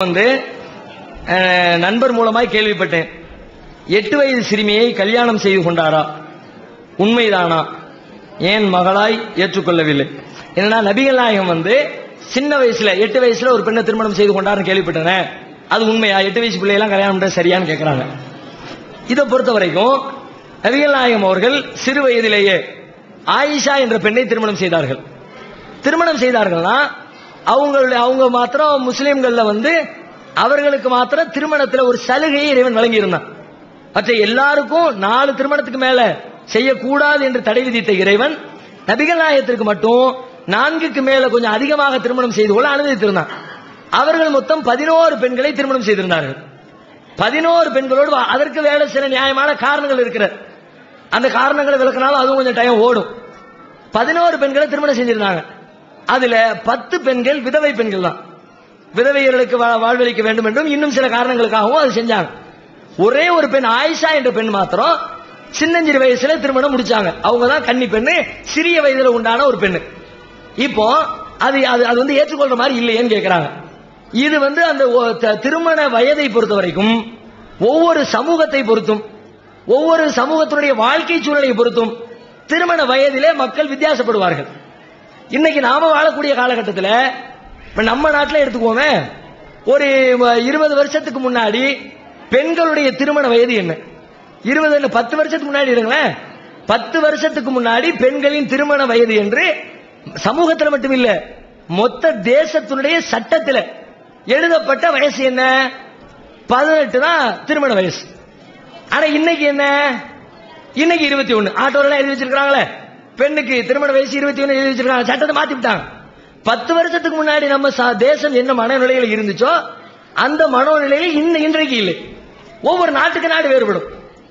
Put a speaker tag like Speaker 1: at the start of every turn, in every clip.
Speaker 1: வந்து நண்பர் மூலமாய் கேள்விப்பட்டேன். 8 வயது சிறுமியை கல்யாணம் செய்து கொண்டாரா, உண்மைதானா? ஏன் மகளாய் ஏற்றுக்கொள்ளவில்லை? என்னன்னா, நபிகள் நாயகம் வந்து சின்ன வயசுல 8 வயசுல ஒரு பெண்ணை திருமணம் செய்து கொண்டாருன்னு கேள்விப்பட்டேன். அது உண்மையா? 8 வயசு பிள்ளையெல்லாம் கல்யாணம் பண்றது சரியான்னு கேட்கிறாங்க. இதை பொறுத்த வரைக்கும் நபிகள் நாயகம் அவர்கள் சிறு வயதிலேயே ஆயிஷா என்ற பெண்ணை திருமணம் செய்தார்கள். திருமணம் செய்தார்கள்னா அவங்க மாத்திரம் முஸ்லிம்கள்ல வந்து அவர்களுக்கு மாத்திரம் திருமணத்தில் ஒரு சலுகையை இறைவன் வழங்கி இருந்தான். மற்ற எல்லாருக்கும் 4 திருமணத்துக்கு மேல செய்யக்கூடாது என்று தடை விதித்த இறைவன் நபிகள் நாயகத்திற்கு மட்டும் 4க்கு மேல கொஞ்சம் அதிகமாக திருமணம் செய்து கொள்ள அனுமதித்திருந்தான். அவர்கள் மொத்தம் 11 பெண்களை திருமணம் செய்திருந்தார்கள். 11 பெண்களோடு அதற்கு வேலை சில நியாயமான காரணங்கள் இருக்கிறது. அந்த காரணங்களை விளக்கினாலும் அதுவும் கொஞ்சம் டைம் ஓடும். 11 பெண்களை திருமணம் செஞ்சிருந்தாங்க. அதுல 10 பெண்கள் விதவை பெண்கள் தான். விதவைகளுக்கு வாழ்வளிக்க வேண்டும் என்றும் இன்னும் சில காரணங்களுக்காகவும் அது செஞ்சாங்க. ஒரே ஒரு பெண் ஆயிஷா என்ற பெண் மாத்திரம் சின்னஞ்சிறு வயசுல திருமணம் முடிச்சாங்க. அவங்க தான் கன்னி பெண்ணு, சிறிய வயதுல உண்டான ஒரு பெண்ணு. இப்போ அது அது வந்து ஏற்றுக்கொள்ற மாதிரி இல்லையேன்னு கேட்கிறாங்க. இது வந்து அந்த திருமண வயதை பொறுத்த வரைக்கும் ஒவ்வொரு சமூகத்தை பொறுத்தும் ஒவ்வொரு சமூகத்தினுடைய வாழ்க்கை சூழலை பொறுத்தும் திருமண வயதிலே மக்கள் வித்தியாசப்படுவார்கள். இன்னைக்கு நாம வாழக்கூடிய காலகட்டத்தில் நம்ம நாட்டில் எடுத்துக்கோமே, ஒரு 20 வருஷத்துக்கு முன்னாடி பெண்களுடைய திருமண வயது என்ன? 10 வருஷத்துக்கு முன்னாடி இருங்களேன். 10 வருஷத்துக்கு முன்னாடி பெண்களின் திருமண வயது என்று சமூகத்தில் மட்டும் இல்ல, மொத்த தேசத்தினுடைய சட்டத்தில் எழுதப்பட்ட வயசு என்ன? 18 தான் திருமண வயசு. ஆனா இன்னைக்கு என்ன? இன்னைக்கு 21. ஆட்டோல எழுதி வச்சிருக்காங்களே, பெண்ணுக்கு திருமண வயசு 21 எழுதி வச்சிருக்காங்க. சட்டத்தை மாத்தி விட்டாங்க. 10 வருஷத்துக்கு முன்னாடி நம்ம தேசம் என்ன மனநிலையில் இருந்துச்சோ அந்த மனோநிலையில் இன்றைக்கு இல்லை. ஒவ்வொரு நாட்டுக்கு நாடு வேறுபடும்.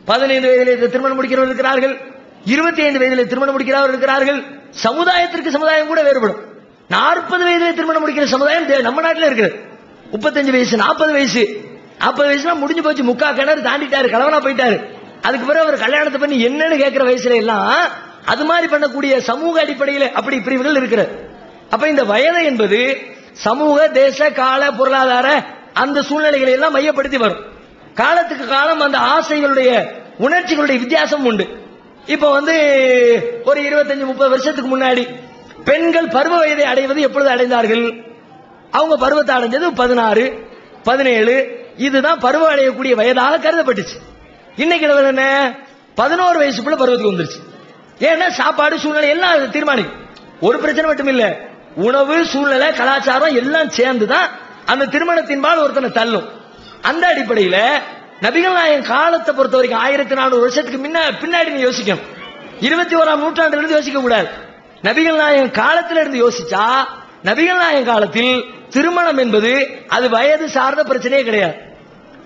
Speaker 1: 15 வயதில் திருமணம் முடிக்கிறவர்கள் இருக்கிறார்கள், 25 வயதில் திருமணம் முடிக்கிறவர்கள் இருக்கிறார்கள். சமுதாயத்திற்கு சமுதாயம் கூட வேறுபடும். 40 வயதில் திருமணம் முடிக்கிற சமுதாயம் நம்ம நாட்டில் இருக்குது. 35 வயசு, 40 வயசு. 40 வயசுனா முடிஞ்சு போச்சு, முக்கா கிணறு தாண்டிட்டாரு, கலவனா போயிட்டாரு. அதுக்கு பிறகு அவர் கல்யாணத்தை பண்ணி என்னன்னு கேட்கிற வயசுல எல்லாம் அது மாதிரி பண்ணக்கூடிய சமூக அடிப்படையில் அப்படி பிரிவுகள் இருக்கிறது. அப்ப இந்த வயது என்பது சமூக, தேச, கால, பொருளாதார அந்த சூழ்நிலைகளை எல்லாம் மையப்படுத்தி வரும். காலத்துக்கு காலம் அந்த ஆசைகளுடைய உணர்ச்சிகளுடைய வித்தியாசம் உண்டு. இப்ப வந்து ஒரு 25-30 வருஷத்துக்கு முன்னாடி பெண்கள் பருவ வயதை அடைவது எப்பொழுது அடைந்தார்கள்? அவங்க பருவத்தை அடைஞ்சது 16, 17. இதுதான் பருவம் அடையக்கூடிய வயதாக கருதப்பட்டுச்சு. இன்னைக்கு என்ன? 11 வயசுக்குள்ள பருவத்துக்கு வந்துருச்சு. ஏன்னா சாப்பாடு, சூழ்நிலை எல்லாம் தீர்மானிக்கும். ஒரு பிரச்சனை மட்டும் இல்ல, உணவு, சூழ்நிலை, கலாச்சாரம் எல்லாம் சேர்ந்துதான் அந்த திருமணத்தின்பால் ஒருத்தனை தள்ளும். அந்த அடிப்படையில் நபிகள் நாயகம் காலத்தை பொறுத்த வரைக்கும் 1400 வருஷத்துக்கு பின்னாடி நீ யோசிக்கணும். 21ஆம் நூற்றாண்டுல இருந்து யோசிக்க கூடாது. நபிகள் நாயகம் காலத்தில் இருந்து யோசிச்சா நபிகள் நாயகம் காலத்தில் திருமணம் என்பது அது வயது சார்ந்த பிரச்சனையே கிடையாது.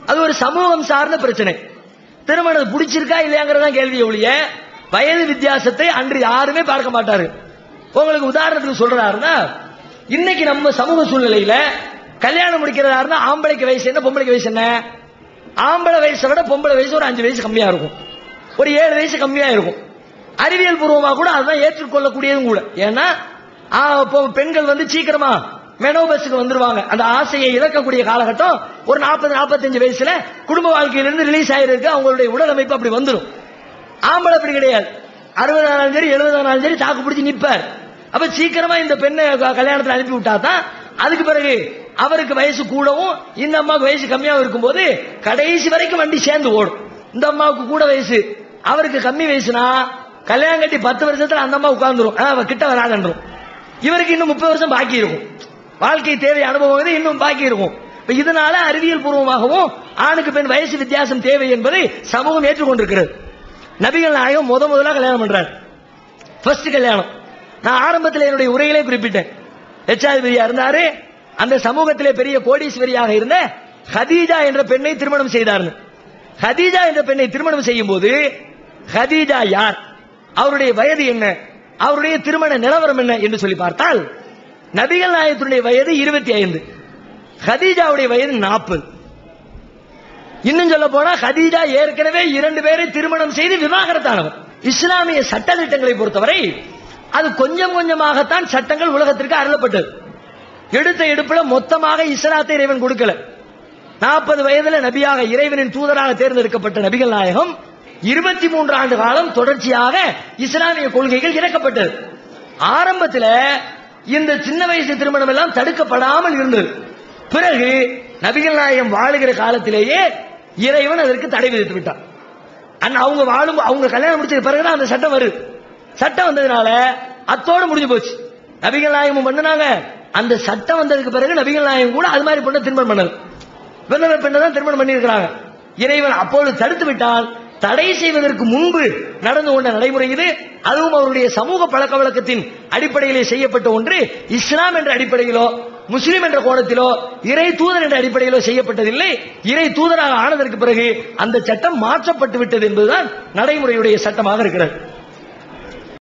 Speaker 1: அது ஒரு சமூகம் சார்ந்த பிரச்சனை. திருமணம் பிடிச்சிருக்கா இல்லையாங்கிறதா கேள்வி ஒழிய வயது வித்தியாசத்தை அன்று யாருமே பார்க்க மாட்டாரு. உங்களுக்கு உதாரணத்துக்கு சொல்றாருன்னா, இன்னைக்கு நம்ம சமூக சூழ்நிலையில கல்யாணம் முடிக்கிறதா இருந்தா ஆம்பளைக்கு வயசு என்ன, பொம்பளைக்கு வயசு என்ன? ஆம்பளை வயசை விட பொம்பளை வயசு ஒரு 5 வயசு கம்மியா இருக்கும், ஒரு 7 வயசு கம்மியா இருக்கும். அறிவியல் பூர்வமா கூட அதுதான் ஏற்றுக்கொள்ளக்கூடியதும் கூட. ஏன்னா பெண்கள் வந்து சீக்கிரமா மெனோபஸுக்கு வந்துருவாங்க. அந்த ஆசையை இழக்கக்கூடிய காலகட்டம் ஒரு 40-45 வயசுல குடும்ப வாழ்க்கையிலிருந்து ரிலீஸ் ஆயிருக்கு. அவங்களுடைய உடல் அமைப்பு அப்படி வந்துடும். ஆம்பளை அப்படி கிடையாது. 60 ஆனாலும் சரி, 70 ஆனாலும் சரி தாக்கு பிடிச்சி நிற்பார். அப்ப சீக்கிரமா இந்த பெண்ணை கல்யாணத்தில் அனுப்பி விட்டா தான் அதுக்கு பிறகு அவருக்கு வயசு கூடவும் இந்த அம்மாவுக்கு வயசு கம்மியாகவும் இருக்கும்போது கடைசி வரைக்கும் வண்டி சேர்ந்து ஓடும். இந்த அம்மாவுக்கு கூட வயசு, அவருக்கு கம்மி வயசுனா கல்யாணம் கட்டி 10 வருஷத்துல அந்த அம்மா உட்கார்ந்துரும், கிட்ட வராதுன்றும். இவருக்கு இன்னும் 30 வருஷம் பாக்கி இருக்கும். வாழ்க்கை தேவை அனுபவம் இன்னும் பாக்கி இருக்கும். இதனால அறிவியல் பூர்வமாகவும் ஆணுக்கு பெண் வயசு வித்தியாசம் தேவை என்பதை சமூகம் ஏற்றுக்கொண்டிருக்கிறது. நபிகள் நாயகம் முதலா கல்யாணம் பண்றார். ஃபர்ஸ்ட் கல்யாணம். நான் ஆரம்பத்தில் என்னுடைய உரையிலே குறிப்பிட்டேன். எச்சாதிபதியா இருந்தாரு. அந்த சமூகத்திலே பெரிய கோடீஸ்வரியாக இருந்த ஹதீஜா என்ற பெண்ணை திருமணம் செய்தார். ஹதீஜா என்ற பெண்ணை திருமணம் செய்யும் போது ஹதீஜா யார், அவருடைய வயது என்ன, அவருடைய திருமண நிலவரம் என்ன என்று சொல்லி பார்த்தால் நபிகள் நாயகத்துடைய வயது 25, ஹதீஜாவுடைய வயது 40. இன்னும் சொல்ல போனா ஹதீஜா ஏற்கனவே 2 பேரை திருமணம் செய்து விவாகரத்தானவர். இஸ்லாமிய சட்ட திட்டங்களை பொறுத்தவரை அது கொஞ்சம் கொஞ்சமாகத்தான் சட்டங்கள் உலகத்திற்கு அருளப்பட்டது. எடுத்த எடுப்புல மொத்தமாக இஸ்லாத்தை இறைவன் கொடுக்கல. 40 வயதுல நபியாக இறைவனின் தூதராக தேர்ந்தெடுக்கப்பட்ட நபிகள் நாயகம் 23 ஆண்டு காலம் தொடர்ச்சியாக இஸ்லாமிய கொள்கைகள் இறக்கப்பட்டது. ஆரம்பத்தில் இந்த சின்ன வயசு திருமணம் எல்லாம் தடுக்கப்படாமல் இருந்தது. பிறகு நபிகள் நாயகம் வாழுகிற காலத்திலேயே இறைவன் அதற்கு தடை விதித்து விட்டார். அவங்க கல்யாணம் முடிச்சது பிறகுதான் அந்த சட்டம் வருது. சட்டம் வந்ததுனால அத்தோடு முடிஞ்சு போச்சு. நபிகள் நாயகம் பண்ணாங்க. அந்த சட்டம் வந்ததுக்கு பிறகு நபிகள் நாயகம் கூட அது மாதிரி பொண்ணை திருமணம் பண்ணது. விதவை பெண்ணை தான் திருமணம் பண்ணியிருக்கிறாங்க. இறைவன் அப்பொழுது தடுத்து விட்டால் தடை செய்வதற்கு முன்பு நடந்து கொண்ட நடைமுறை இது. அதுவும் அவருடைய சமூக பழக்க வழக்கத்தின் அடிப்படையிலே செய்யப்பட்ட ஒன்று. இஸ்லாம் என்ற அடிப்படையிலோ முஸ்லிம் என்ற கோணத்திலோ இறை தூதர் என்ற அடிப்படையிலோ செய்யப்பட்டதில்லை. இறை தூதராக ஆனதற்கு பிறகு அந்த சட்டம் மாற்றப்பட்டு விட்டது என்பதுதான் நடைமுறையுடைய சட்டமாக இருக்கிறது.